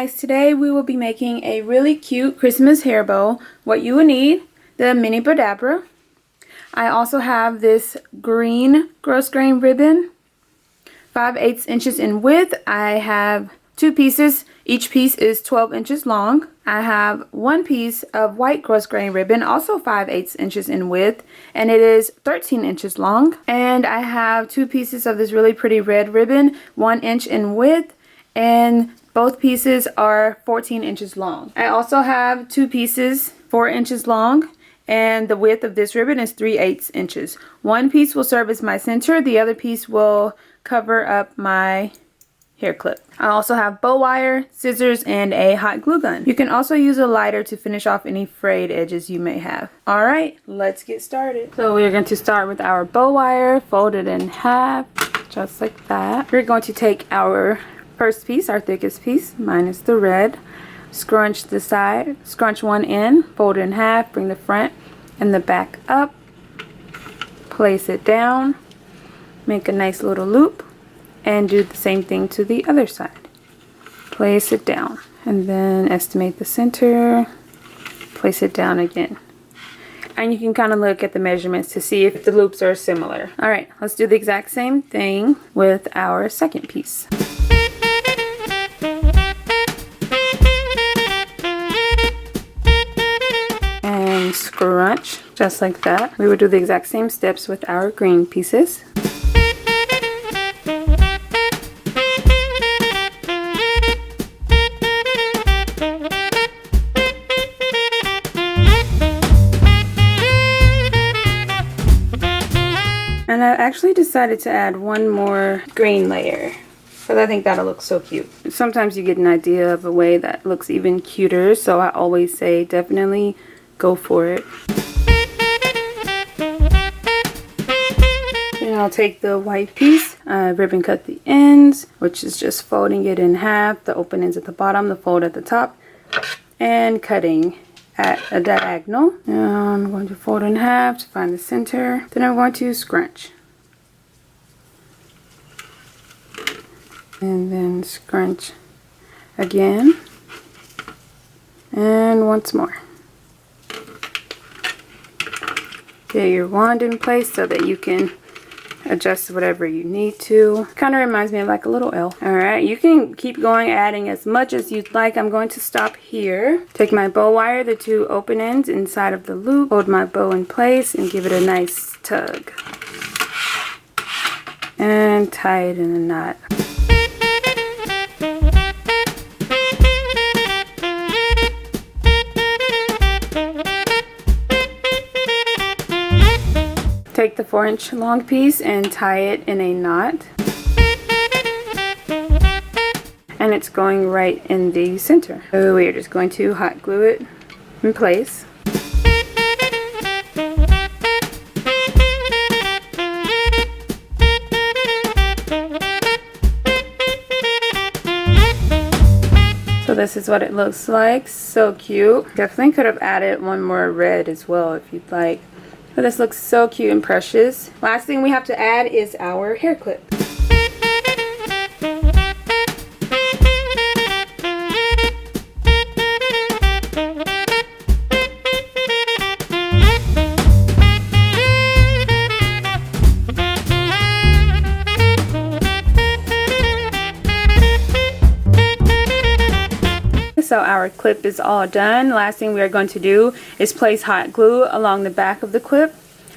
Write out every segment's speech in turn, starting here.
guys, today we will be making a really cute Christmas hair bow. What you will need, the mini Bodabra. I also have this green gross grain ribbon, 5/8 inches in width. I have 2 pieces. Each piece is 12 inches long. I have 1 piece of white gross grain ribbon, also 5/8 inches in width, and it is 13 inches long. And I have 2 pieces of this really pretty red ribbon, 1 inch in width, and both pieces are 14 inches long. I also have 2 pieces 4 inches long, and the width of this ribbon is 3/8 inches. One piece will serve as my center, the other piece will cover up my hair clip. I also have bow wire, scissors, and a hot glue gun. You can also use a lighter to finish off any frayed edges you may have. Alright, let's get started. So we're going to start with our bow wire, fold it in half, just like that. We're going to take our first piece, our thickest piece, minus the red, scrunch the side, scrunch one end, fold it in half, bring the front and the back up, place it down, make a nice little loop, and do the same thing to the other side. Place it down, and then estimate the center, place it down again. And you can kind of look at the measurements to see if the loops are similar. Alright, let's do the exact same thing with our second piece. And scrunch just like that. We will do the exact same steps with our green pieces. And I actually decided to add one more green layer because I think that'll look so cute. Sometimes you get an idea of a way that looks even cuter, so I always say definitely go for it. And I'll take the white piece, ribbon cut the ends, which is just folding it in half, the open ends at the bottom, the fold at the top, and cutting at a diagonal. Now I'm going to fold in half to find the center. Then I'm going to scrunch. And then scrunch again. And once more. Get your wand in place so that you can adjust whatever you need to. Kind of reminds me of like a little L. Alright, you can keep going, adding as much as you'd like. I'm going to stop here. Take my bow wire, the 2 open ends inside of the loop, hold my bow in place and give it a nice tug. And tie it in a knot. Take the 4-inch long piece and tie it in a knot. And it's going right in the center. So we are just going to hot glue it in place. So this is what it looks like. So cute. Definitely could have added one more red as well if you'd like. But this looks so cute and precious. Last thing we have to add is our hair clip. So our clip is all done. Last thing we are going to do is place hot glue along the back of the clip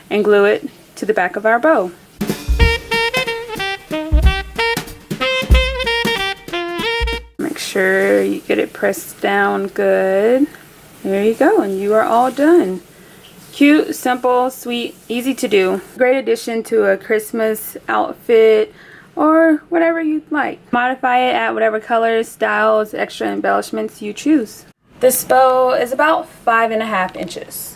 and glue it to the back of our bow. Make sure you get it pressed down good. There you go, and you are all done. Cute, simple, sweet, easy to do. Great addition to a Christmas outfit or whatever you'd like. Modify it, add whatever colors, styles, extra embellishments you choose. This bow is about 5.5 inches.